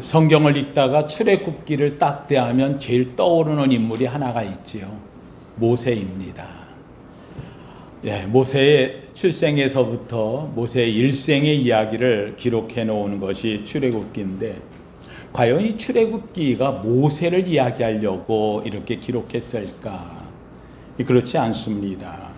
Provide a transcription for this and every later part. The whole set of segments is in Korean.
성경을 읽다가 출애굽기를 딱 대하면 제일 떠오르는 인물이 하나가 있지요. 모세입니다. 모세의 출생에서부터 모세의 일생의 이야기를 기록해 놓은 것이 출애굽기인데, 과연 이 출애굽기가 모세를 이야기하려고 이렇게 기록했을까? 그렇지 않습니다.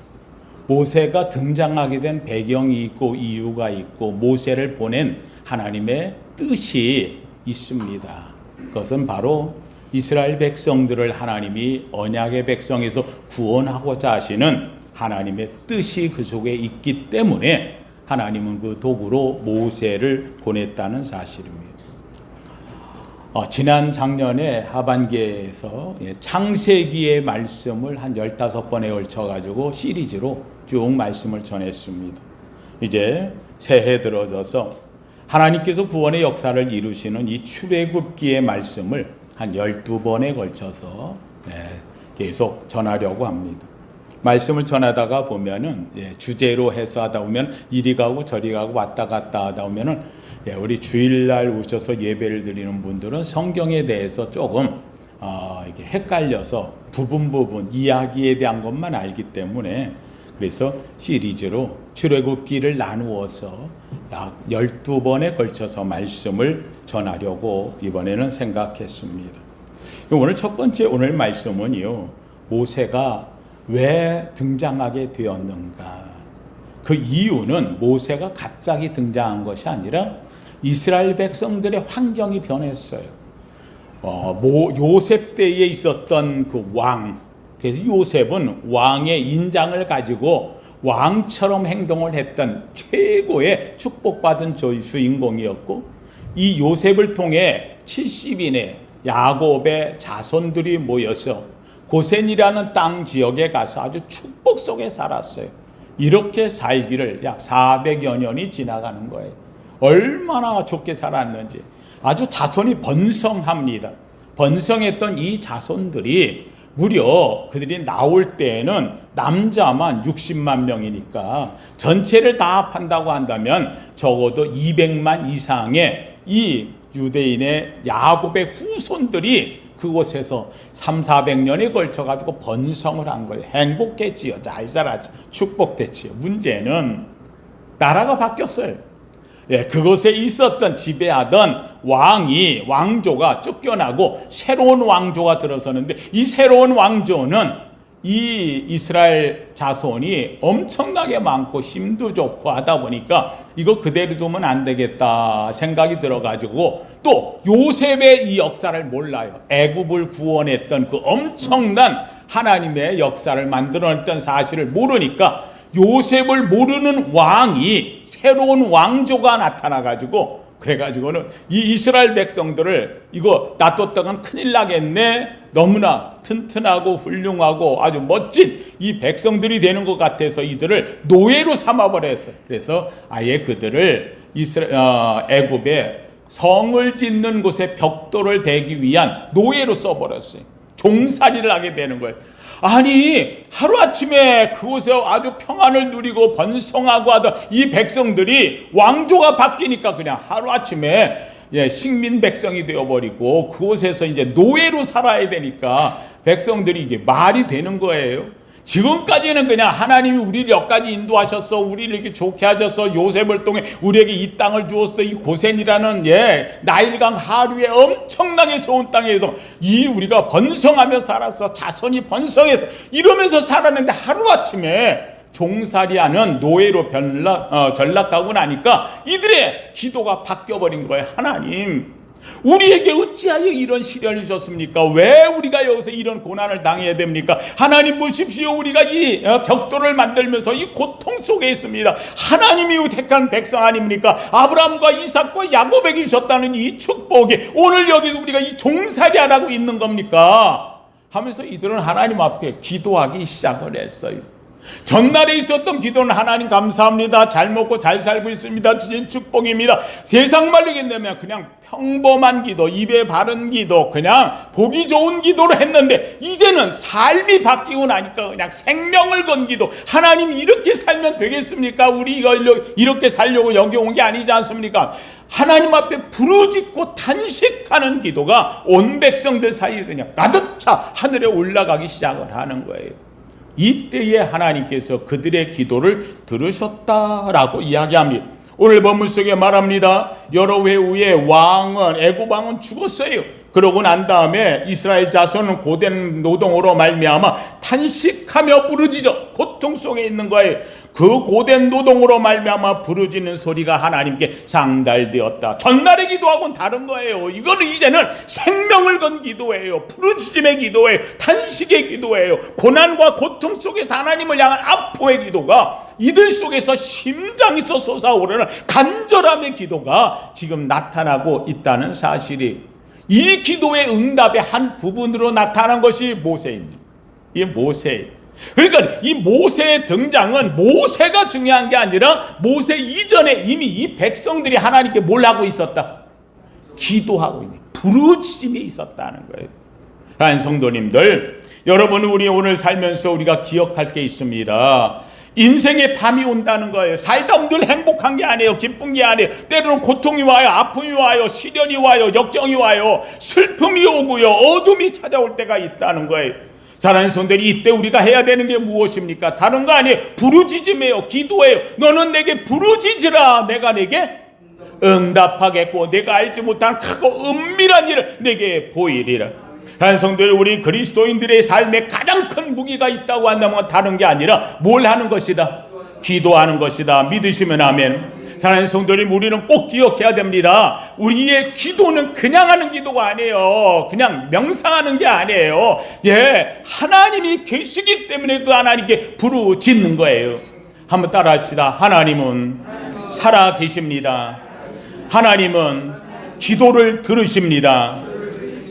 모세가 등장하게 된 배경이 있고 이유가 있고 모세를 보낸 하나님의 뜻이 있습니다. 그것은 바로 이스라엘 백성들을 하나님이 언약의 백성에서 구원하고자 하시는 하나님의 뜻이 그 속에 있기 때문에 하나님은 그 도구로 모세를 보냈다는 사실입니다. 지난 작년에 하반기에서 창세기의 말씀을 한 15번에 걸쳐가지고 시리즈로 쭉 말씀을 전했습니다. 이제 새해 들어서서 하나님께서 구원의 역사를 이루시는 이 출애굽기의 말씀을 한 12번에 걸쳐서 계속 전하려고 합니다. 말씀을 전하다가 보면은 주제로 해서 하다 보면 이리 가고 저리 가고 왔다 갔다 하다 보면은 우리 주일날 오셔서 예배를 드리는 분들은 성경에 대해서 조금 이게 헷갈려서 부분 이야기에 대한 것만 알기 때문에, 그래서 시리즈로 출애굽기를 나누어서 약 12번에 걸쳐서 말씀을 전하려고 이번에는 생각했습니다. 오늘 첫 번째 오늘 말씀은요, 모세가 왜 등장하게 되었는가? 그 이유는 모세가 갑자기 등장한 것이 아니라 이스라엘 백성들의 환경이 변했어요. 요셉 때에 있었던 그 왕, 그래서 요셉은 왕의 인장을 가지고 왕처럼 행동을 했던 최고의 축복받은 주인공이었고, 이 요셉을 통해 70인의 야곱의 자손들이 모여서 고센이라는 땅 지역에 가서 아주 축복 속에 살았어요. 이렇게 살기를 약 400여 년이 지나가는 거예요. 얼마나 좋게 살았는지. 아주 자손이 번성합니다. 번성했던 이 자손들이 무려 그들이 나올 때에는 남자만 60만 명이니까 전체를 다 합한다고 한다면 적어도 200만 이상의 이 유대인의 야곱의 후손들이 그곳에서 300~400년에 걸쳐가지고 번성을 한 거예요. 행복했지요. 잘 살았지. 축복됐지요. 문제는 나라가 바뀌었어요. 그곳에 있었던 지배하던 왕조가 쫓겨나고 새로운 왕조가 들어서는데, 이 새로운 왕조는 이 이스라엘 자손이 엄청나게 많고 힘도 좋고 하다 보니까 이거 그대로 두면 안 되겠다 생각이 들어가지고, 또 요셉의 이 역사를 몰라요. 애굽을 구원했던 그 엄청난 하나님의 역사를 만들어냈던 사실을 모르니까 요셉을 모르는 왕이, 새로운 왕조가 나타나가지고, 그래가지고는 이 이스라엘 백성들을 이거 놔뒀다간 큰일 나겠네, 너무나 튼튼하고 훌륭하고 아주 멋진 이 백성들이 되는 것 같아서 이들을 노예로 삼아버렸어요. 그래서 아예 그들을 애굽에 성을 짓는 곳에 벽돌을 대기 위한 노예로 써버렸어요. 종살이를 하게 되는 거예요. 아니, 하루아침에 그곳에 아주 평안을 누리고 번성하고 하던 이 백성들이 왕조가 바뀌니까 그냥 하루아침에 식민 백성이 되어버리고 그곳에서 이제 노예로 살아야 되니까 백성들이 이게 말이 되는 거예요. 지금까지는 그냥 하나님이 우리를 여기까지 인도하셨어, 우리를 이렇게 좋게 하셔서 요셉을 통해 우리에게 이 땅을 주었어, 이 고센이라는 나일강 하류에 엄청나게 좋은 땅에서 우리가 번성하며 살았어, 자손이 번성해서 이러면서 살았는데 하루아침에 종살이하는 노예로 전락하고 나니까 이들의 기도가 바뀌어버린 거예요. 하나님, 우리에게 어찌하여 이런 시련이 졌습니까? 왜 우리가 여기서 이런 고난을 당해야 됩니까? 하나님 보십시오. 우리가 이 벽돌을 만들면서 이 고통 속에 있습니다. 하나님이 택한 백성 아닙니까? 아브라함과 이삭과 야곱에게 주셨다는 이 축복이 오늘 여기서 우리가 이 종살이 하라고 있는 겁니까? 하면서 이들은 하나님 앞에 기도하기 시작을 했어요. 전날에 있었던 기도는 하나님 감사합니다, 잘 먹고 잘 살고 있습니다, 주신 축복입니다. 세상 말로 얘기하면 그냥 평범한 기도, 입에 바른 기도, 그냥 보기 좋은 기도를 했는데 이제는 삶이 바뀌고 나니까 그냥 생명을 건 기도. 하나님, 이렇게 살면 되겠습니까? 우리 이렇게 살려고 여기 온 게 아니지 않습니까? 하나님 앞에 부르짖고 탄식하는 기도가 온 백성들 사이에서 그냥 가득 차 하늘에 올라가기 시작을 하는 거예요. 이때에 하나님께서 그들의 기도를 들으셨다라고 이야기합니다. 오늘 본문 속에 말합니다. 여러 해 후에 애굽 왕은 죽었어요. 그러고 난 다음에 이스라엘 자손은 고된 노동으로 말미암아 탄식하며 부르짖어 고통 속에 있는 거예요. 그 고된 노동으로 말미암아 부르짖는 소리가 하나님께 상달되었다. 전날의 기도하고는 다른 거예요. 이거는 이제는 생명을 건 기도예요. 부르짖음의 기도예요. 탄식의 기도예요. 고난과 고통 속에서 하나님을 향한 아포의 기도가, 이들 속에서 심장에서 솟아오르는 간절함의 기도가 지금 나타나고 있다는 사실이, 이 기도의 응답의 한 부분으로 나타난 것이 모세입니다. 이 모세. 그러니까 이 모세의 등장은 모세가 중요한 게 아니라 모세 이전에 이미 이 백성들이 하나님께 뭘 하고 있었다? 기도하고 있는, 부르짖음이 있었다는 거예요. 하나님 성도님들, 여러분, 우리 오늘 살면서 우리가 기억할 게 있습니다. 인생의 밤이 온다는 거예요. 살다 보면 늘 행복한 게 아니에요. 기쁜 게 아니에요. 때로는 고통이 와요. 아픔이 와요. 시련이 와요. 역정이 와요. 슬픔이 오고요. 어둠이 찾아올 때가 있다는 거예요. 사랑하는 성도들이, 이때 우리가 해야 되는 게 무엇입니까? 다른 거 아니에요. 부르짖음이에요. 기도예요. 너는 내게 부르짖으라. 내가 내게 응답하겠고 내가 알지 못한 크고 은밀한 일을 내게 보이리라. 하나님 성도들, 우리 그리스도인들의 삶에 가장 큰 무기가 있다고 한다면 다른 게 아니라 뭘 하는 것이다? 기도하는 것이다. 믿으시면 아멘. 사랑하는 성도들이, 우리는 꼭 기억해야 됩니다. 우리의 기도는 그냥 하는 기도가 아니에요. 그냥 명상하는 게 아니에요. 하나님이 계시기 때문에 그 하나님께 부르짖는 거예요. 한번 따라 합시다. 하나님은 살아 계십니다. 하나님은 기도를 들으십니다.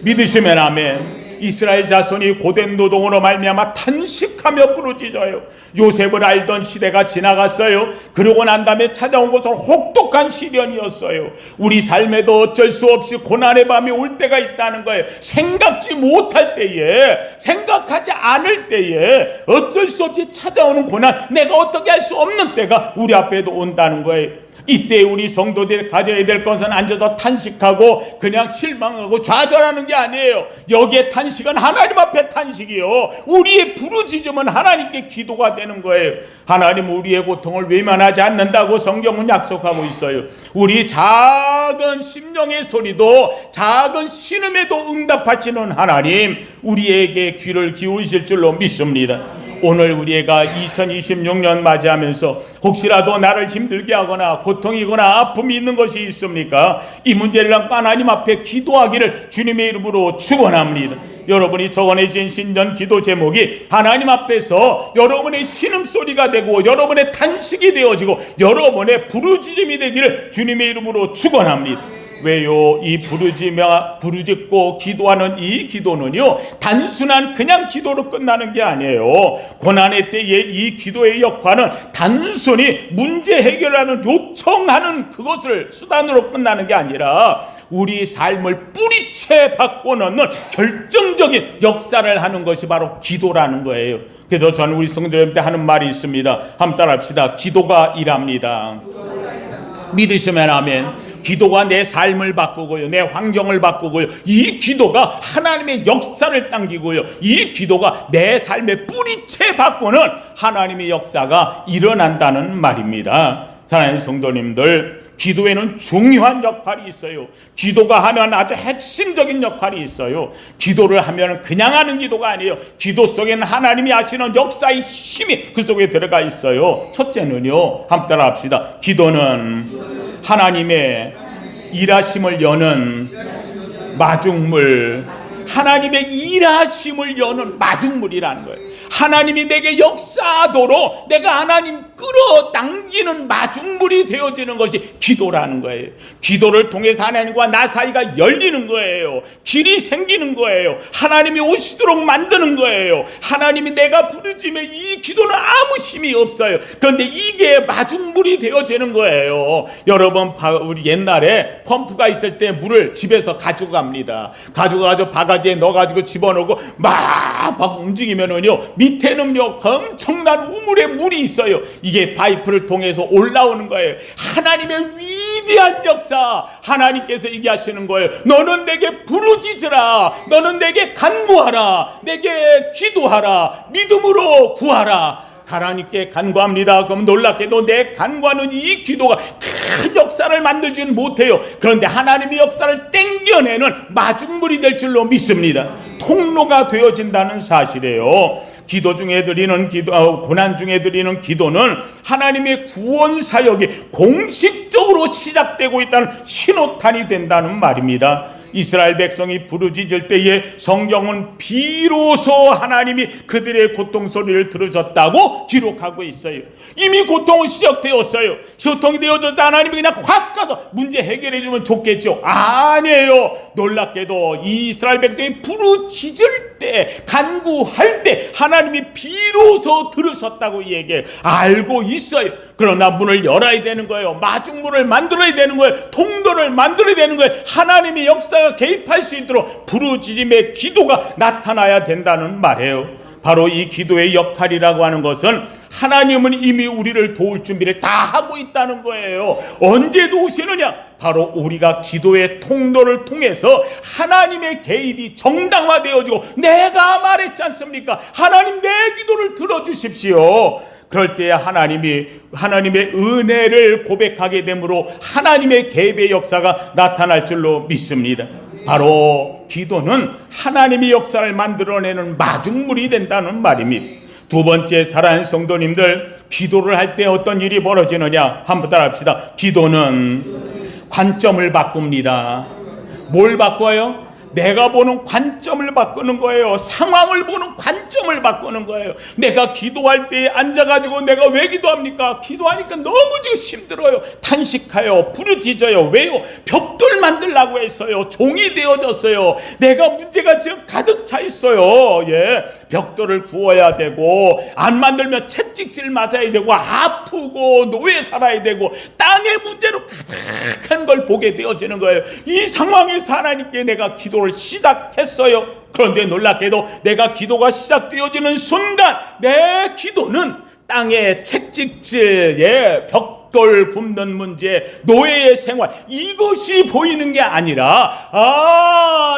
믿으시면 아멘. 이스라엘 자손이 고된 노동으로 말미암아 탄식하며 부르짖어요. 요셉을 알던 시대가 지나갔어요. 그러고 난 다음에 찾아온 것은 혹독한 시련이었어요. 우리 삶에도 어쩔 수 없이 고난의 밤이 올 때가 있다는 거예요. 생각지 못할 때에, 생각하지 않을 때에 어쩔 수 없이 찾아오는 고난, 내가 어떻게 할 수 없는 때가 우리 앞에도 온다는 거예요. 이때 우리 성도들이 가져야 될 것은 앉아서 탄식하고 그냥 실망하고 좌절하는 게 아니에요. 여기에 탄식은 하나님 앞에 탄식이요, 우리의 부르짖음은 하나님께 기도가 되는 거예요. 하나님 우리의 고통을 외면하지 않는다고 성경은 약속하고 있어요. 우리 작은 심령의 소리도, 작은 신음에도 응답하시는 하나님, 우리에게 귀를 기울이실 줄로 믿습니다. 오늘 우리가 2026년 맞이하면서 혹시라도 나를 힘들게 하거나 고통이거나 아픔이 있는 것이 있습니까? 이 문제를 하나님 앞에 기도하기를 주님의 이름으로 축원합니다. 여러분이 적어내신 신년 기도 제목이 하나님 앞에서 여러분의 신음소리가 되고 여러분의 탄식이 되어지고 여러분의 부르짖음이 되기를 주님의 이름으로 축원합니다. 왜요? 이 부르짖고 기도하는 이 기도는요, 단순한 그냥 기도로 끝나는 게 아니에요. 고난의 때에 이 기도의 역할은 단순히 문제 해결하는, 요청하는 그것을 수단으로 끝나는 게 아니라 우리 삶을 뿌리채 바꿔놓는 결정적인 역사를 하는 것이 바로 기도라는 거예요. 그래서 저는 우리 성도님한테 하는 말이 있습니다. 한번 따라합시다. 기도가 일합니다. 믿으시면 아멘. 기도가 내 삶을 바꾸고요, 내 환경을 바꾸고요, 이 기도가 하나님의 역사를 당기고요, 이 기도가 내 삶의 뿌리채 바꾸는 하나님의 역사가 일어난다는 말입니다. 사랑하는 성도님들, 기도에는 중요한 역할이 있어요. 기도가 하면 아주 핵심적인 역할이 있어요. 기도를 하면 그냥 하는 기도가 아니에요. 기도 속에는 하나님이 하시는 역사의 힘이 그 속에 들어가 있어요. 첫째는요, 한번 따라 합시다. 기도는 하나님의 일하심을 여는 마중물, 하나님의 일하심을 여는 마중물이라는 거예요. 하나님이 내게 역사하도록 내가 하나님 끌어당기는 마중물이 되어지는 것이 기도라는 거예요. 기도를 통해서 하나님과 나 사이가 열리는 거예요. 길이 생기는 거예요. 하나님이 오시도록 만드는 거예요. 하나님이 내가 부르짖으면 이 기도는 아무 힘이 없어요. 그런데 이게 마중물이 되어지는 거예요. 여러분, 우리 옛날에 펌프가 있을 때 물을 집에서 가지고 갑니다. 가지고 가서 바가지 바가지에 넣어가지고 집어넣고 막 움직이면은요, 밑에는요 엄청난 우물에 물이 있어요. 이게 파이프를 통해서 올라오는 거예요. 하나님의 위대한 역사, 하나님께서 얘기하시는 거예요. 너는 내게 부르짖으라, 너는 내게 간구하라, 내게 기도하라, 믿음으로 구하라. 하나님께 간구합니다. 그럼 놀랍게도 내 간구하는 이 기도가 큰 역사를 만들지는 못해요. 그런데 하나님의 역사를 땡겨내는 마중물이 될 줄로 믿습니다. 통로가 되어진다는 사실이에요. 기도 중에 드리는 고난 중에 드리는 기도는 하나님의 구원 사역이 공식적으로 시작되고 있다는 신호탄이 된다는 말입니다. 이스라엘 백성이 부르짖을 때에 성경은 비로소 하나님이 그들의 고통 소리를 들으셨다고 기록하고 있어요. 이미 고통은 시작되었어요. 고통이 되어졌다 하나님이 그냥 확 가서 문제 해결해 주면 좋겠죠. 아니에요. 놀랍게도 이 이스라엘 백성이 부르짖을 때, 간구할 때 하나님이 비로소 들으셨다고 얘기해 알고 있어요. 그러나 문을 열어야 되는 거예요. 마중문을 만들어야 되는 거예요. 통로를 만들어야 되는 거예요. 하나님의 역사가 개입할 수 있도록 부르짖음의 기도가 나타나야 된다는 말이에요. 바로 이 기도의 역할이라고 하는 것은 하나님은 이미 우리를 도울 준비를 다 하고 있다는 거예요. 언제 도우시느냐? 바로 우리가 기도의 통로를 통해서 하나님의 개입이 정당화되어지고, 내가 말했지 않습니까? 하나님 내 기도를 들어주십시오. 그럴 때 하나님의 은혜를 고백하게 되므로 하나님의 개입의 역사가 나타날 줄로 믿습니다. 바로 기도는 하나님의 역사를 만들어내는 마중물이 된다는 말입니다. 두 번째, 사랑하는 성도님들, 기도를 할 때 어떤 일이 벌어지느냐 한번 따라합시다. 기도는 관점을 바꿉니다. 뭘 바꿔요? 내가 보는 관점을 바꾸는 거예요. 상황을 보는 관점을 바꾸는 거예요. 내가 기도할 때 앉아가지고 내가 왜 기도합니까? 기도하니까 너무 지금 힘들어요. 탄식해요. 부르짖어요. 왜요? 벽돌 만들라고 했어요. 종이 되어졌어요. 내가 문제가 지금 가득 차 있어요. 예, 벽돌을 구워야 되고, 안 만들면 채찍질 맞아야 되고, 아프고 노예 살아야 되고, 땅의 문제로 가득한 걸 보게 되어지는 거예요. 이 상황에서 하나님께 내가 기도를 시작했어요. 그런데 놀랍게도 내가 기도가 시작되어지는 순간 내 기도는 땅의 채찍질, 벽돌 굽는 문제, 노예의 생활, 이것이 보이는 게 아니라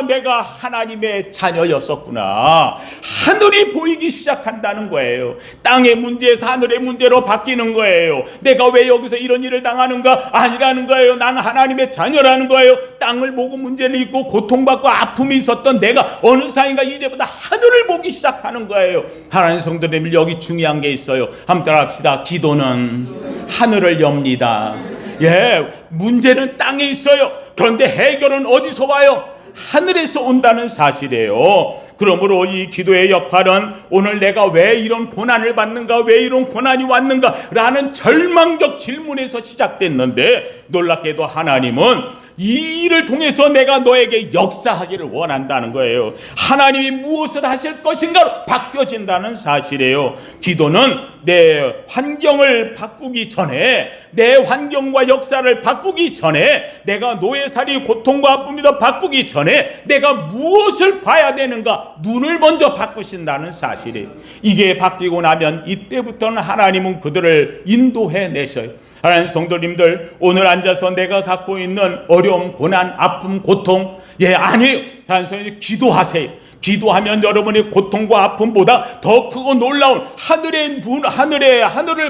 내가 하나님의 자녀였었구나, 하늘이 보이기 시작한다는 거예요. 땅의 문제에서 하늘의 문제로 바뀌는 거예요. 내가 왜 여기서 이런 일을 당하는가? 아니라는 거예요. 나는 하나님의 자녀라는 거예요. 땅을 보고 문제를 있고 고통받고 아픔이 있었던 내가 어느 사이인가 이제부터 하늘을 보기 시작하는 거예요. 하나님 성도님들, 여기 중요한 게 있어요. 한번 따라합시다. 기도는 하늘을 엽니다. 예, 문제는 땅에 있어요. 그런데 해결은 어디서 와요? 하늘에서 온다는 사실이에요. 그러므로 이 기도의 역할은 오늘 내가 왜 이런 고난을 받는가, 왜 이런 고난이 왔는가 라는 절망적 질문에서 시작됐는데, 놀랍게도 하나님은 이 일을 통해서 내가 너에게 역사하기를 원한다는 거예요. 하나님이 무엇을 하실 것인가로 바뀌어진다는 사실이에요. 기도는 내 환경을 바꾸기 전에, 내 환경과 역사를 바꾸기 전에, 내가 노예살이 고통과 아픔이더 바꾸기 전에 내가 무엇을 봐야 되는가, 눈을 먼저 바꾸신다는 사실이에요. 이게 바뀌고 나면 이때부터는 하나님은 그들을 인도해 내셔요. 하나님 성도님들, 오늘 앉아서 내가 갖고 있는 어려움, 고난, 아픔, 고통, 아니에요. 하나님 성도님, 기도하세요. 기도하면 여러분의 고통과 아픔보다 더 크고 놀라운 하늘을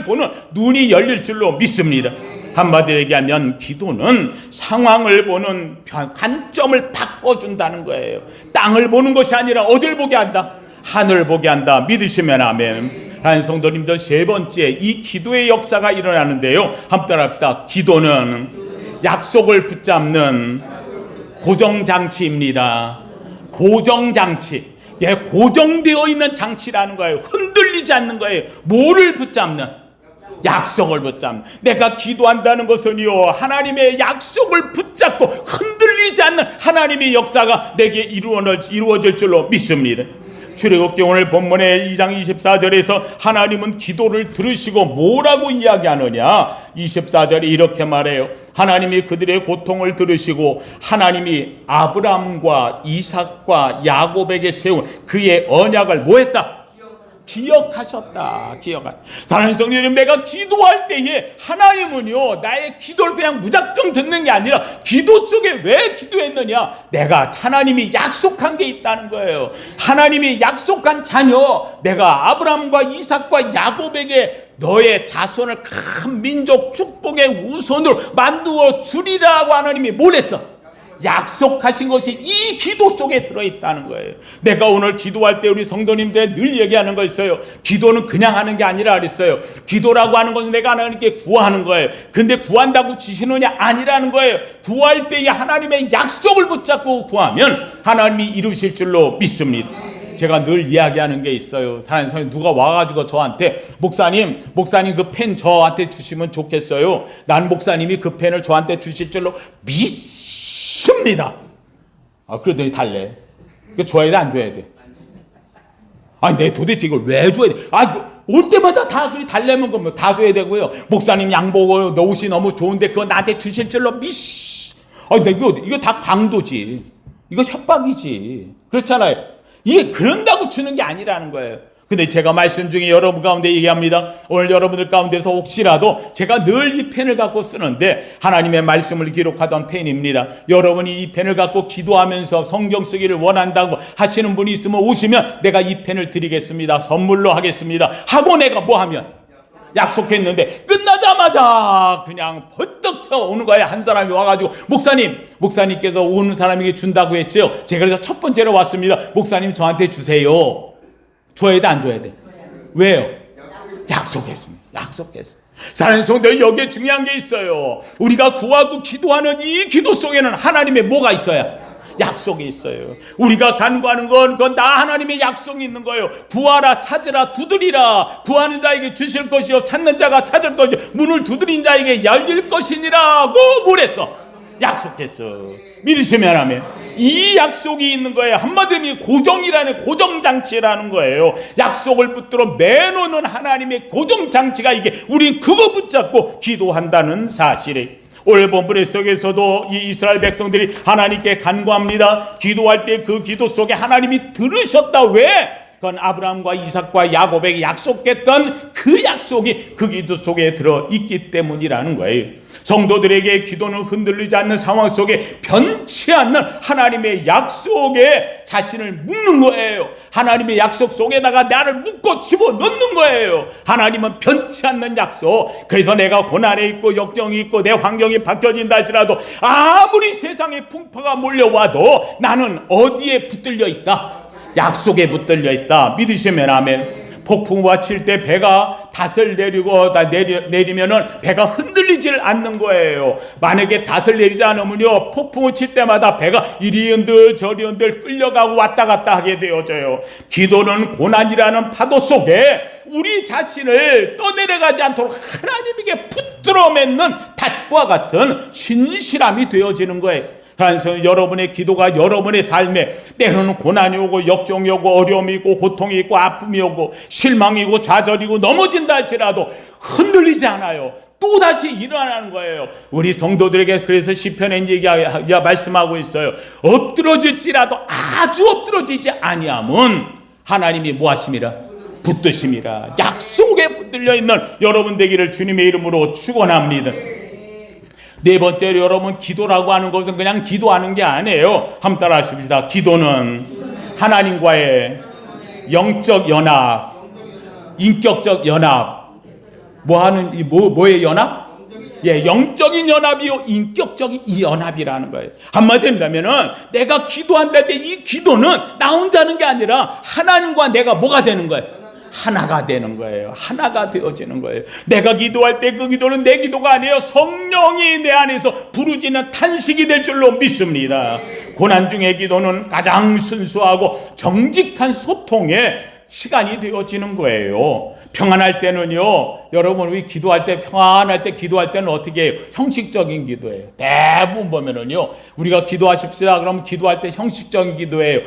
보는 눈이 열릴 줄로 믿습니다. 한마디로 얘기하면 기도는 상황을 보는 관점을 바꿔준다는 거예요. 땅을 보는 것이 아니라 어딜 보게 한다? 하늘 보게 한다. 믿으시면 아멘. 하나님 성도님들, 세 번째, 이 기도의 역사가 일어나는데요. 한번 따라합시다. 기도는 약속을 붙잡는 고정장치입니다. 고정장치. 고정되어 있는 장치라는 거예요. 흔들리지 않는 거예요. 뭐를 붙잡는? 약속을 붙잡는. 내가 기도한다는 것은요, 하나님의 약속을 붙잡고 흔들리지 않는 하나님의 역사가 내게 이루어질 줄로 믿습니다. 출애굽기 오늘 본문의 2장 24절에서 하나님은 기도를 들으시고 뭐라고 이야기하느냐? 24절에 이렇게 말해요. 하나님이 그들의 고통을 들으시고 하나님이 아브라함과 이삭과 야곱에게 세운 그의 언약을 뭐했다? 기억하셨다. 사랑하는 성도 여러분, 내가 기도할 때에 하나님은요 나의 기도를 그냥 무작정 듣는 게 아니라 기도 속에 왜 기도했느냐? 내가 하나님이 약속한 게 있다는 거예요. 하나님이 약속한 자녀, 내가 아브라함과 이삭과 야곱에게 너의 자손을 큰 민족 축복의 우선으로 만들어 주리라고 하나님이 뭘 했어? 약속하신 것이 이 기도 속에 들어있다는 거예요. 내가 오늘 기도할 때 우리 성도님들 늘 얘기하는 거 있어요. 기도는 그냥 하는 게 아니라 그랬어요. 기도라고 하는 것은 내가 하나님께 구하는 거예요. 근데 구한다고 주시느냐? 아니라는 거예요. 구할 때에 하나님의 약속을 붙잡고 구하면 하나님이 이루실 줄로 믿습니다. 제가 늘 이야기하는 게 있어요. 사랑하는 성도, 누가 와가지고 저한테 목사님 그 펜 저한테 주시면 좋겠어요. 난 목사님이 그 펜을 저한테 주실 줄로 믿습니다. 그러더니 달래. 이거 줘야 돼, 안 줘야 돼? 내 도대체 이걸 왜 줘야 돼? 올 때마다 다 그리 달래면 그러면 다 줘야 되고요. 목사님 양복 너 옷이 너무 좋은데 그거 나한테 주실 줄로 이거 다 강도지. 이거 협박이지. 그렇잖아요. 이게 그런다고 주는 게 아니라는 거예요. 근데 제가 말씀 중에 여러분 가운데 얘기합니다. 오늘 여러분들 가운데서 혹시라도 제가 늘 이 펜을 갖고 쓰는데 하나님의 말씀을 기록하던 펜입니다. 여러분이 이 펜을 갖고 기도하면서 성경 쓰기를 원한다고 하시는 분이 있으면 오시면 내가 이 펜을 드리겠습니다. 선물로 하겠습니다. 하고 내가 뭐 하면? 약속했는데 끝나자마자 그냥 벌떡 오는 거예요. 한 사람이 와가지고 목사님께서 오는 사람에게 준다고 했죠. 제가 그래서 첫 번째로 왔습니다. 목사님 저한테 주세요. 줘야 돼, 안 줘야 돼? 왜요? 약속했습니다. 사랑하는 성도, 여기에 중요한 게 있어요. 우리가 구하고 기도하는 이 기도 속에는 하나님의 뭐가 있어야? 약속이 있어요. 우리가 간구하는 건 그건 다 하나님의 약속이 있는 거예요. 구하라, 찾으라, 두드리라. 구하는 자에게 주실 것이요 찾는 자가 찾을 것이요 문을 두드린 자에게 열릴 것이니라고 뭐랬어? 약속했어. 믿으시면 하면 이 약속이 있는 거예요. 한마디로 고정장치라는 거예요. 약속을 붙들어 매놓는 하나님의 고정장치가 이게 우린 그거 붙잡고 기도한다는 사실이에요. 오늘 본문 속에서도 이 이스라엘 백성들이 하나님께 간구합니다. 기도할 때 그 기도 속에 하나님이 들으셨다. 왜? 그건 아브라함과 이삭과 야곱에게 약속했던 그 약속이 그 기도 속에 들어있기 때문이라는 거예요. 성도들에게 기도는 흔들리지 않는 상황 속에 변치 않는 하나님의 약속에 자신을 묶는 거예요. 하나님의 약속 속에다가 나를 묶고 집어넣는 거예요. 하나님은 변치 않는 약속. 그래서 내가 고난에 있고 역정이 있고 내 환경이 바뀌어진다 할지라도 아무리 세상에 풍파가 몰려와도 나는 어디에 붙들려 있다? 약속에 붙들려 있다. 믿으시면 아멘. 폭풍우가 칠 때 배가 닷을 내리면은 배가 흔들리질 않는 거예요. 만약에 닷을 내리지 않으면요, 폭풍우 칠 때마다 배가 이리 흔들 저리 흔들 끌려가고 왔다 갔다 하게 되어져요. 기도는 고난이라는 파도 속에 우리 자신을 떠내려가지 않도록 하나님에게 붙들어 맺는 닷과 같은 신실함이 되어지는 거예요. 그래서 여러분의 기도가 여러분의 삶에 때로는 고난이 오고 역정이 오고 어려움이 있고 고통이 있고 아픔이 오고 실망이고 좌절이고 넘어진다 할지라도 흔들리지 않아요. 또다시 일어나는 거예요. 우리 성도들에게 그래서 시편에 말씀하고 있어요. 엎드러질지라도 아주 엎드러지지 아니하면 하나님이 뭐하심이라? 붙드심이라. 약속에 붙들려 있는 여러분 되기를 주님의 이름으로 축원합니다. 네 번째로 여러분, 기도라고 하는 것은 그냥 기도하는 게 아니에요. 한번 따라 하십시다. 기도는 하나님과의 영적 연합, 인격적 연합. 뭐의 연합? 영적인 연합이요, 인격적인 이 연합이라는 거예요. 한마디로 한다면은 내가 기도한다 때 이 기도는 나 혼자 하는 게 아니라 하나님과 내가 뭐가 되는 거예요? 하나가 되는 거예요. 하나가 되어지는 거예요. 내가 기도할 때 그 기도는 내 기도가 아니에요. 성령이 내 안에서 부르짖는 탄식이 될 줄로 믿습니다. 고난 중의 기도는 가장 순수하고 정직한 소통의 시간이 되어지는 거예요. 평안할 때는요, 여러분, 우리 기도할 때, 평안할 때 기도할 때는 어떻게 해요? 형식적인 기도예요. 대부분 보면은요, 우리가 기도하십시다 그러면 기도할 때 형식적인 기도예요.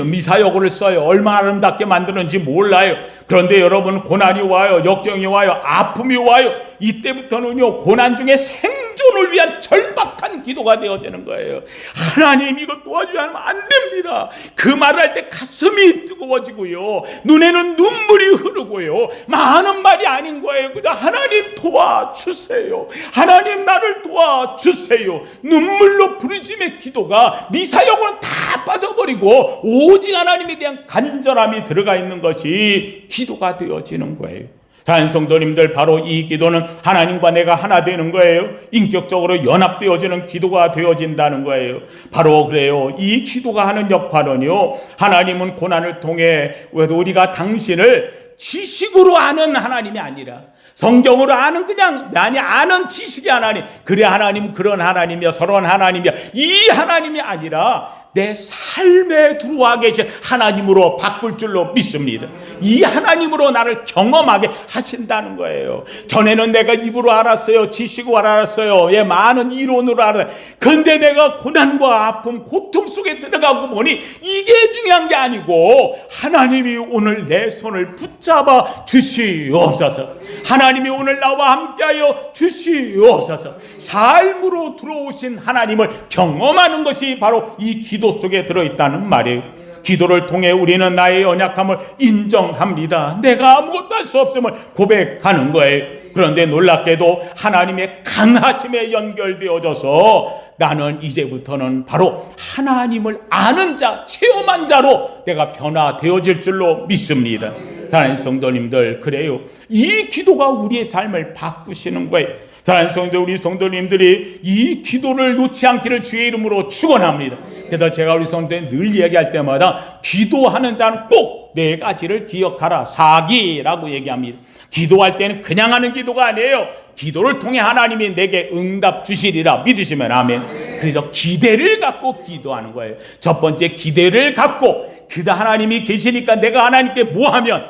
미사여구를 써요. 얼마나 아름답게 만드는지 몰라요. 그런데 여러분, 고난이 와요, 역경이 와요, 아픔이 와요. 이때부터는요, 고난 중에 생존을 위한 절박한 기도가 되어지는 거예요. 하나님, 이거 도와주지 않으면 안 됩니다. 그 말을 할 때 가슴이 뜨거워지고요, 눈에는 눈물이 흐르고요, 많은 말이 아닌 거예요. 그저 하나님 도와주세요, 하나님 나를 도와주세요, 눈물로 부르짖음의 기도가 미사여구는 다 빠져버리고 오직 하나님에 대한 간절함이 들어가 있는 것이 기도가 되어지는 거예요. 사랑하는 성도님들, 바로 이 기도는 하나님과 내가 하나 되는 거예요. 인격적으로 연합되어지는 기도가 되어진다는 거예요. 바로 그래요. 이 기도가 하는 역할은요, 하나님은 고난을 통해 우리가 당신을 지식으로 아는 하나님이 아니라 성경으로 아는, 그냥 아는 지식이 하나님, 그래 하나님 그런 하나님이야, 저런 하나님이야, 이 하나님이 아니라 내 삶에 들어와 계신 하나님으로 바꿀 줄로 믿습니다. 이 하나님으로 나를 경험하게 하신다는 거예요. 전에는 내가 입으로 알았어요, 지식으로 알았어요, 많은 이론으로 알았어요. 그런데 내가 고난과 아픔, 고통 속에 들어가고 보니 이게 중요한 게 아니고 하나님이 오늘 내 손을 붙잡아 주시옵소서. 하나님이 오늘 나와 함께하여 주시옵소서. 삶으로 들어오신 하나님을 경험하는 것이 바로 이 기도 속에 들어있다는 말이에요. 기도를 통해 우리는 나의 연약함을 인정합니다. 내가 아무것도 할 수 없음을 고백하는 거예요. 그런데 놀랍게도 하나님의 강하심에 연결되어져서 나는 이제부터는 바로 하나님을 아는 자, 체험한 자로 내가 변화되어질 줄로 믿습니다. 사랑하는 성도님들, 그래요. 이 기도가 우리의 삶을 바꾸시는 거예요. 사랑하는 성도, 우리 성도님들이 이 기도를 놓지 않기를 주의 이름으로 축원합니다. 그래서 제가 우리 성도에 늘 얘기할 때마다 기도하는 자는 꼭 네 가지를 기억하라, 사기라고 얘기합니다. 기도할 때는 그냥 하는 기도가 아니에요. 기도를 통해 하나님이 내게 응답 주시리라 믿으시면 아멘. 그래서 기대를 갖고 기도하는 거예요. 첫 번째, 기대를 갖고, 그다 하나님이 계시니까 내가 하나님께 뭐하면,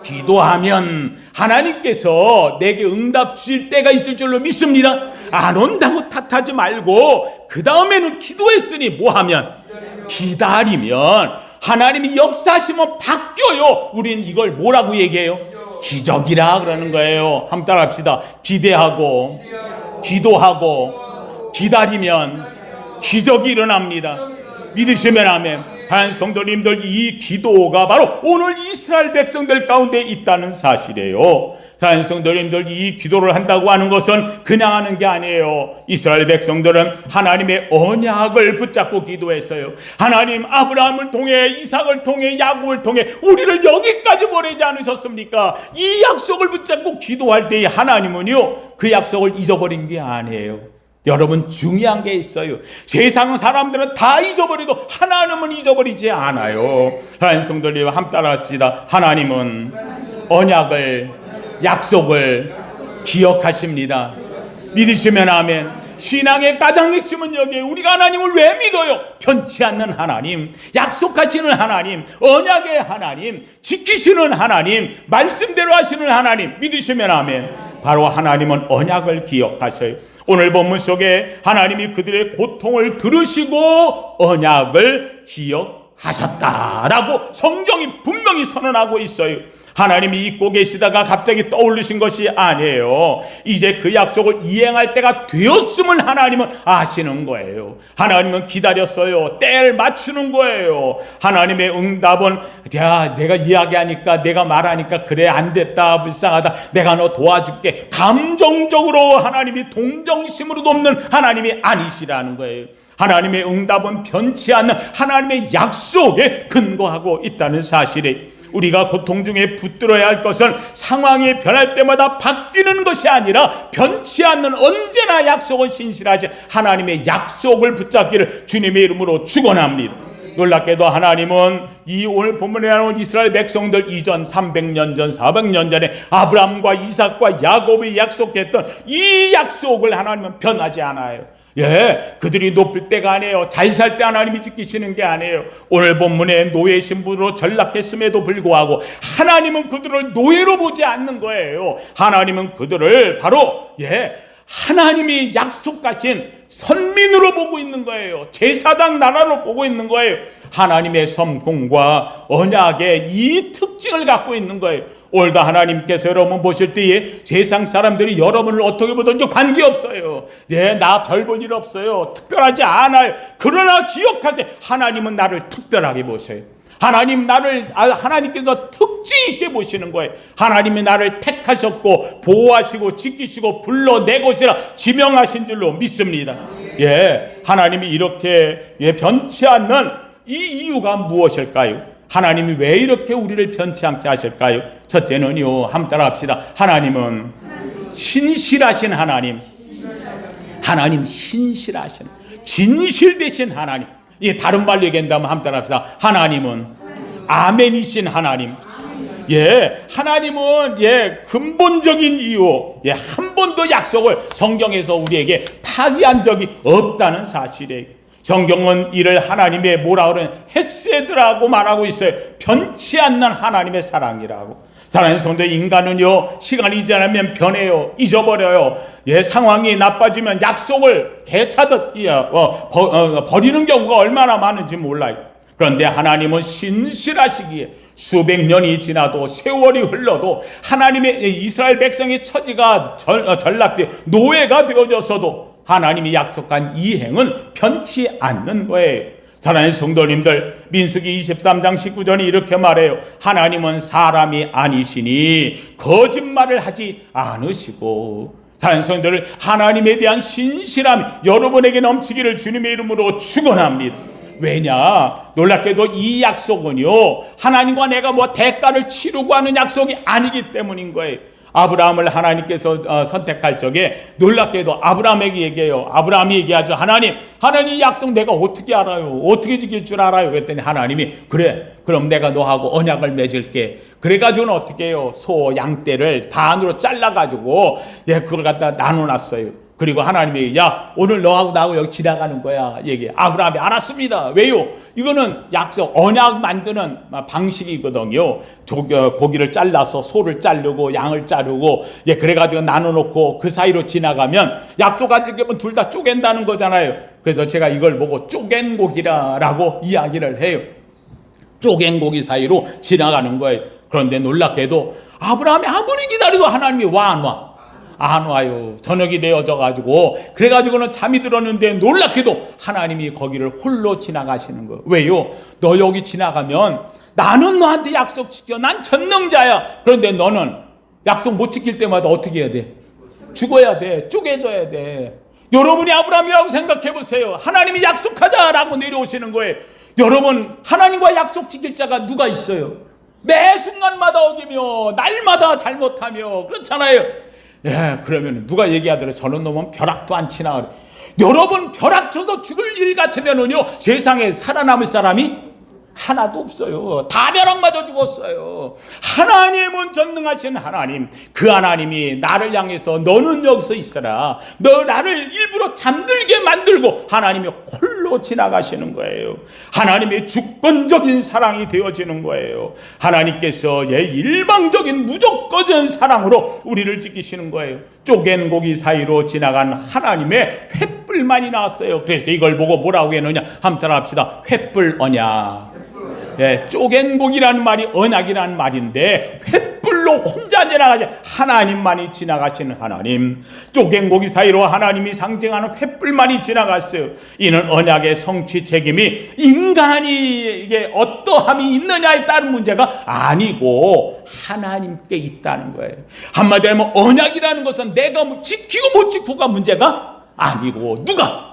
기도하면 하나님께서 내게 응답 주실 때가 있을 줄로 믿습니다. 안 온다고 탓하지 말고 그 다음에는 기도했으니 뭐하면, 기다리면 하나님이 역사하시면 바뀌어요. 우린 이걸 뭐라고 얘기해요? 기적이라 그러는 거예요. 한번 따라합시다. 기대하고 기도하고 기다리면 기적이 일어납니다. 믿으시면 아멘. 하나님 성도님들, 이 기도가 바로 오늘 이스라엘 백성들 가운데 있다는 사실이에요. 하나님 성도님들, 이 기도를 한다고 하는 것은 그냥 하는 게 아니에요. 이스라엘 백성들은 하나님의 언약을 붙잡고 기도했어요. 하나님, 아브라함을 통해, 이삭을 통해, 야곱을 통해 우리를 여기까지 보내지 않으셨습니까? 이 약속을 붙잡고 기도할 때 하나님은요, 그 약속을 잊어버린 게 아니에요. 여러분, 중요한 게 있어요. 세상 사람들은 다 잊어버려도 하나님은 잊어버리지 않아요. 하나님 성도님, 함께 따라합시다. 하나님은 언약을, 약속을 기억하십니다. 믿으시면 아멘. 신앙의 가장 핵심은 여기에, 우리가 하나님을 왜 믿어요? 변치 않는 하나님, 약속하시는 하나님, 언약의 하나님, 지키시는 하나님, 말씀대로 하시는 하나님, 믿으시면 아멘. 바로 하나님은 언약을 기억하셔요. 오늘 본문 속에 하나님이 그들의 고통을 들으시고 언약을 기억하셨다라고 성경이 분명히 선언하고 있어요. 하나님이 잊고 계시다가 갑자기 떠올리신 것이 아니에요. 이제 그 약속을 이행할 때가 되었음을 하나님은 아시는 거예요. 하나님은 기다렸어요. 때를 맞추는 거예요. 하나님의 응답은, 야, 내가 이야기하니까, 내가 말하니까 그래, 안 됐다, 불쌍하다, 내가 너 도와줄게, 감정적으로 하나님이 동정심으로 돕는 하나님이 아니시라는 거예요. 하나님의 응답은 변치 않는 하나님의 약속에 근거하고 있다는 사실이, 우리가 고통 중에 붙들어야 할 것은 상황이 변할 때마다 바뀌는 것이 아니라 변치 않는 언제나 약속은 신실하신 하나님의 약속을 붙잡기를 주님의 이름으로 축원합니다. 놀랍게도 하나님은 이 오늘 본문에 나오는 이스라엘 백성들 이전 300년 전, 400년 전에 아브라함과 이삭과 야곱이 약속했던 이 약속을 하나님은 변하지 않아요. 예, 그들이 높을 때가 아니에요. 잘 살 때 하나님이 지키시는 게 아니에요. 오늘 본문에 노예 신부로 전락했음에도 불구하고 하나님은 그들을 노예로 보지 않는 거예요. 하나님은 그들을 바로 하나님이 약속하신 선민으로 보고 있는 거예요. 제사장 나라로 보고 있는 거예요. 하나님의 성공과 언약의 이 특징을 갖고 있는 거예요. 오늘도 하나님께서 여러분 보실 때에 세상 사람들이 여러분을 어떻게 보든지 관계없어요. 나 별 볼 일 없어요. 특별하지 않아요. 그러나 기억하세요. 하나님은 나를 특별하게 보세요. 하나님께서 특징 있게 보시는 거예요. 하나님이 나를 택하셨고 보호하시고 지키시고 불러내 것이라 지명하신 줄로 믿습니다. 하나님이 이렇게 변치 않는 이 이유가 무엇일까요? 하나님이 왜 이렇게 우리를 변치 않게 하실까요? 첫째는요, 한번 따라 합시다. 하나님은 신실하신 하나님. 하나님 신실하신, 진실되신 하나님. 다른 말로 얘기한다면 한번 따라 합시다. 하나님은 아멘이신 하나님. 하나님은 근본적인 이유, 한 번도 약속을 성경에서 우리에게 파기한 적이 없다는 사실이에요. 성경은 이를 하나님의 뭐라 그러냐, 헤세드라고 말하고 있어요. 변치 않는 하나님의 사랑이라고. 사랑하는 성도, 인간은요, 시간이 지나면 변해요. 잊어버려요. 상황이 나빠지면 약속을 개차듯 버리는 경우가 얼마나 많은지 몰라요. 그런데 하나님은 신실하시기에 수백 년이 지나도 세월이 흘러도 하나님의 이스라엘 백성의 처지가 전락되어 노예가 되어졌어도 하나님이 약속한 이 행은 변치 않는 거예요. 사랑하는 성도님들, 민수기 23장 19절이 이렇게 말해요. 하나님은 사람이 아니시니 거짓말을 하지 않으시고. 사랑하는 성도들, 하나님에 대한 신실함 여러분에게 넘치기를 주님의 이름으로 축원합니다. 왜냐? 놀랍게도 이 약속은요, 하나님과 내가 대가를 치르고 하는 약속이 아니기 때문인 거예요. 아브라함을 하나님께서 선택할 적에 놀랍게도 아브라함에게 얘기해요. 아브라함이 얘기하죠. 하나님 약속 내가 어떻게 알아요? 어떻게 지킬 줄 알아요? 그랬더니 하나님이 그래, 그럼 내가 너하고 언약을 맺을게. 그래가지고는 어떻게 해요? 소, 양떼를 반으로 잘라가지고 그걸 갖다 나눠놨어요. 그리고 하나님이 오늘 너하고 나하고 여기 지나가는 거야 얘기해. 아브라함이 알았습니다. 왜요? 이거는 약속, 언약 만드는 방식이거든요. 고기를 잘라서 소를 자르고 양을 자르고 그래가지고 나눠놓고 그 사이로 지나가면 약속 안 지키면 둘 다 쪼갠다는 거잖아요. 그래서 제가 이걸 보고 쪼갠 고기라고 이야기를 해요. 쪼갠 고기 사이로 지나가는 거예요. 그런데 놀랍게도 아브라함이 아무리 기다려도 하나님이 안 와요. 저녁이 되어져가지고 그래가지고는 잠이 들었는데 놀랍게도 하나님이 거기를 홀로 지나가시는 거예요. 왜요? 너 여기 지나가면 나는 너한테 약속 지켜. 난 전능자야. 그런데 너는 약속 못 지킬 때마다 어떻게 해야 돼? 죽어야 돼. 쪼개져야 돼. 여러분이 아브라함이라고 생각해 보세요. 하나님이 약속하자라고 내려오시는 거예요. 여러분, 하나님과 약속 지킬 자가 누가 있어요? 매 순간마다 어기며 날마다 잘못하며 그렇잖아요. 그러면 누가 얘기하더라. 저런 놈은 벼락도 안 치나 그래. 여러분, 벼락 쳐서 죽을 일 같으면은요, 세상에 살아남을 사람이 하나도 없어요. 다 벼락 맞아 죽었어요. 하나님은 전능하신 하나님, 그 하나님이 나를 향해서 너는 여기서 있어라, 너 나를 일부러 잠들게 만들고 하나님이 홀로 지나가시는 거예요. 하나님의 주권적인 사랑이 되어지는 거예요. 하나님께서 일방적인 무조건적인 사랑으로 우리를 지키시는 거예요. 쪼갠 고기 사이로 지나간 하나님의 횃불만이 나왔어요. 그래서 이걸 보고 뭐라고 했느냐, 한번 따라 합시다. 횃불 언약. 쪼갠 고기라는 말이 언약이라는 말인데, 횃불로 혼자 지나가지 하나님만이 지나가시는 하나님. 쪼갠 고기 사이로 하나님이 상징하는 횃불만이 지나갔어요. 이는 언약의 성취 책임이 인간이 이게 어떠함이 있느냐에 따른 문제가 아니고 하나님께 있다는 거예요. 한마디로 하면 언약이라는 것은 내가 지키고 못 지키고가 문제가 아니고 누가?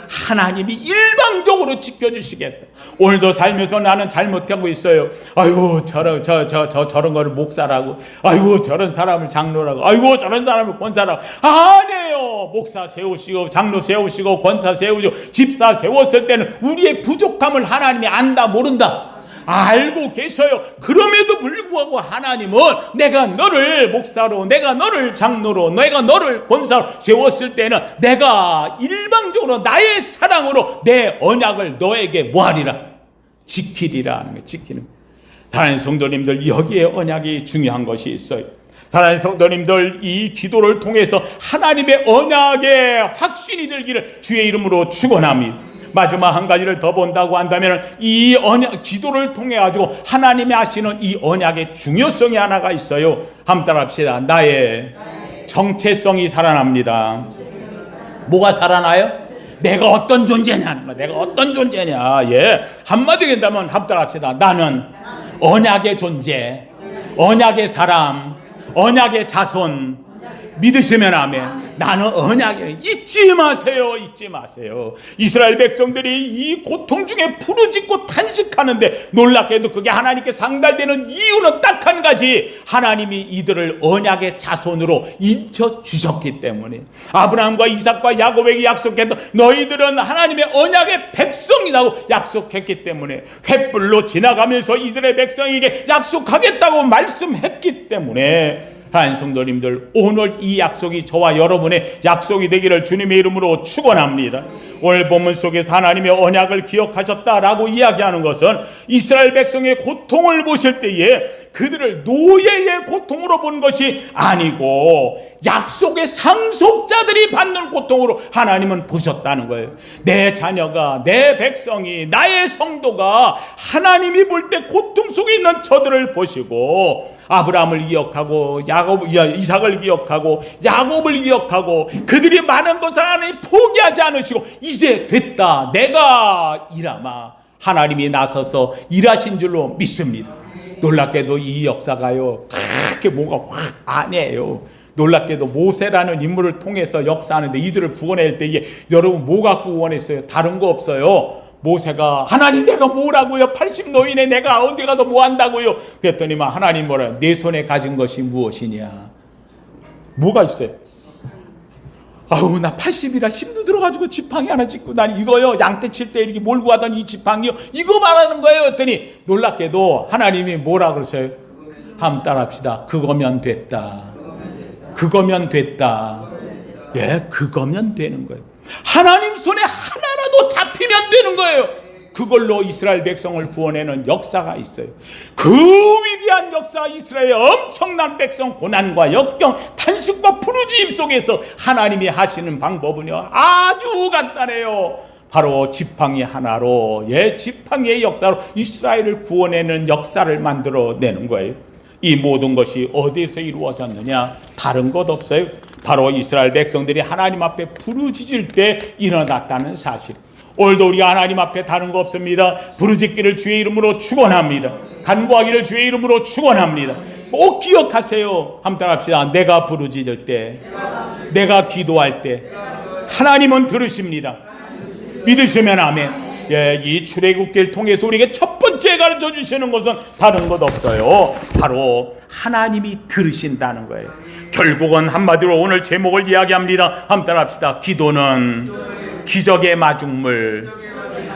하나님이 일방적으로 지켜주시겠다. 오늘도 살면서 나는 잘못하고 있어요. 아이고 저런 거를 목사라고, 아이고 저런 사람을 장로라고, 아이고 저런 사람을 권사라고. 아니에요. 목사 세우시고 장로 세우시고 권사 세우시고 집사 세웠을 때는 우리의 부족함을 하나님이 안다 모른다? 알고 계셔요. 그럼에도 불구하고 하나님은 내가 너를 목사로, 내가 너를 장로로, 내가 너를 권사로 세웠을 때는 내가 일방적으로 나의 사랑으로 내 언약을 너에게 뭐하리라? 지키리라 하는 거예요. 지키는. 사랑하는 성도님들, 여기에 언약이 중요한 것이 있어요. 사랑하는 성도님들, 이 기도를 통해서 하나님의 언약의 확신이 들기를 주의 이름으로 축원합니다. 마지막 한 가지를 더 본다고 한다면 이 언약, 기도를 통해 가지고 하나님이 하시는 이 언약의 중요성이 하나가 있어요. 한번 따라합시다. 나의 정체성이 살아납니다. 뭐가 살아나요? 내가 어떤 존재냐? 내가 어떤 존재냐? 예, 한마디로 한다면 한번 따라합시다. 나는 언약의 존재, 언약의 사람, 언약의 자손. 믿으시면 아멘. 나는 언약을 잊지 마세요. 잊지 마세요. 이스라엘 백성들이 이 고통 중에 부르짖고 탄식하는데 놀랍게도 그게 하나님께 상달되는 이유는 딱 한 가지. 하나님이 이들을 언약의 자손으로 인쳐 주셨기 때문에. 아브라함과 이삭과 야곱에게 약속했던 너희들은 하나님의 언약의 백성이라고 약속했기 때문에, 횃불로 지나가면서 이들의 백성에게 약속하겠다고 말씀했기 때문에, 하나님 성도님들, 오늘 이 약속이 저와 여러분의 약속이 되기를 주님의 이름으로 축원합니다. 오늘 본문 속에서 하나님의 언약을 기억하셨다라고 이야기하는 것은 이스라엘 백성의 고통을 보실 때에 그들을 노예의 고통으로 본 것이 아니고 약속의 상속자들이 받는 고통으로 하나님은 보셨다는 거예요. 내 자녀가, 내 백성이, 나의 성도가 하나님이 볼 때 고통 속에 있는 저들을 보시고 아브라함을 기억하고 이삭을 기억하고 야곱을 기억하고 그들이 많은 것을 하나님 포기하지 않으시고 이제 됐다, 내가 일하마, 하나님이 나서서 일하신 줄로 믿습니다. 놀랍게도 이 역사가요 그렇게 뭐가 확 아니에요. 놀랍게도 모세라는 인물을 통해서 역사하는데 이들을 구원할 때에 여러분 뭐 갖고 구원했어요? 다른 거 없어요. 모세가 하나님 내가 뭐라고요? 80 노인에 내가 어디 가서 뭐 한다고요? 그랬더니 하나님 뭐라? 내 손에 가진 것이 무엇이냐? 뭐가 있어요? 아우 나 80이라 힘도 들어가지고 지팡이 하나 짚고 난 이거요 양떼 칠 때 이렇게 몰고 가던 이 지팡이요 이거 말하는 거예요. 했더니 놀랍게도 하나님이 뭐라 그러세요? 한번 따라합시다. 그거면 됐다. 그거면 됐다. 예, 그거면 되는 거예요. 하나님 손에 하나라도 잡히면 되는 거예요. 그걸로 이스라엘 백성을 구원하는 역사가 있어요. 그 위대한 역사, 이스라엘의 엄청난 백성 고난과 역경, 탄식과 부르짖음 속에서 하나님이 하시는 방법은요 아주 간단해요. 바로 지팡이 하나로, 지팡이의 역사로 이스라엘을 구원하는 역사를 만들어내는 거예요. 이 모든 것이 어디에서 이루어졌느냐? 다른 것 없어요. 바로 이스라엘 백성들이 하나님 앞에 부르짖을 때 일어났다는 사실. 오늘도 우리가 하나님 앞에 다른 거 없습니다. 부르짖기를 주의 이름으로 축원합니다. 간구하기를 주의 이름으로 축원합니다. 꼭 기억하세요. 한번 따라합시다. 내가 부르짖을 때, 내가 기도할 때 하나님은 들으십니다. 믿으시면 아멘. 이 출애굽기를 통해서 우리에게 첫 번째 가르쳐 주시는 것은 다른 것 없어요. 바로 하나님이 들으신다는 거예요. 결국은 한마디로 오늘 제목을 이야기합니다. 한번 따라합시다. 기도는 기적의 마중물.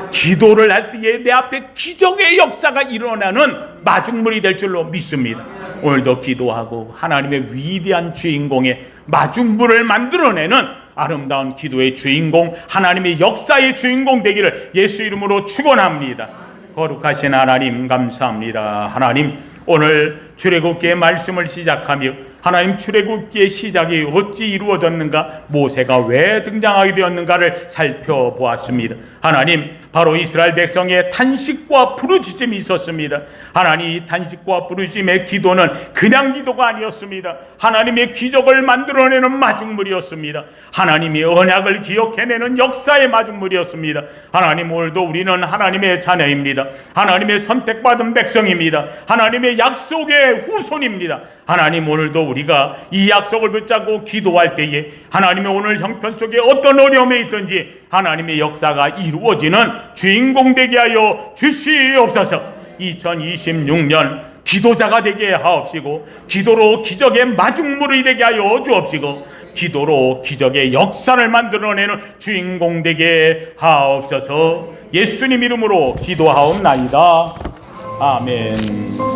기도를 할 때에 내 앞에 기적의 역사가 일어나는 마중물이 될 줄로 믿습니다. 오늘도 기도하고 하나님의 위대한 주인공의 마중물을 만들어내는 아름다운 기도의 주인공, 하나님의 역사의 주인공 되기를 예수 이름으로 축원합니다. 거룩하신 하나님 감사합니다. 하나님 오늘 출애굽기의 말씀을 시작하며 하나님 출애굽기의 시작이 어찌 이루어졌는가, 모세가 왜 등장하게 되었는가를 살펴보았습니다. 하나님 바로 이스라엘 백성의 탄식과 부르짖음이 있었습니다. 하나님 이 탄식과 부르짖음의 기도는 그냥 기도가 아니었습니다. 하나님의 기적을 만들어내는 마중물이었습니다. 하나님의 언약을 기억해내는 역사의 마중물이었습니다. 하나님 오늘도 우리는 하나님의 자녀입니다. 하나님의 선택받은 백성입니다. 하나님의 약속의 후손입니다. 하나님 오늘도 우리가 이 약속을 붙잡고 기도할 때에 하나님의 오늘 형편 속에 어떤 어려움에 있든지 하나님의 역사가 이루어지는 주인공 되게 하여 주시옵소서. 2026년 기도자가 되게 하옵시고 기도로 기적의 마중물이 되게 하여 주옵시고 기도로 기적의 역사를 만들어내는 주인공 되게 하옵소서. 예수님 이름으로 기도하옵나이다. 아멘.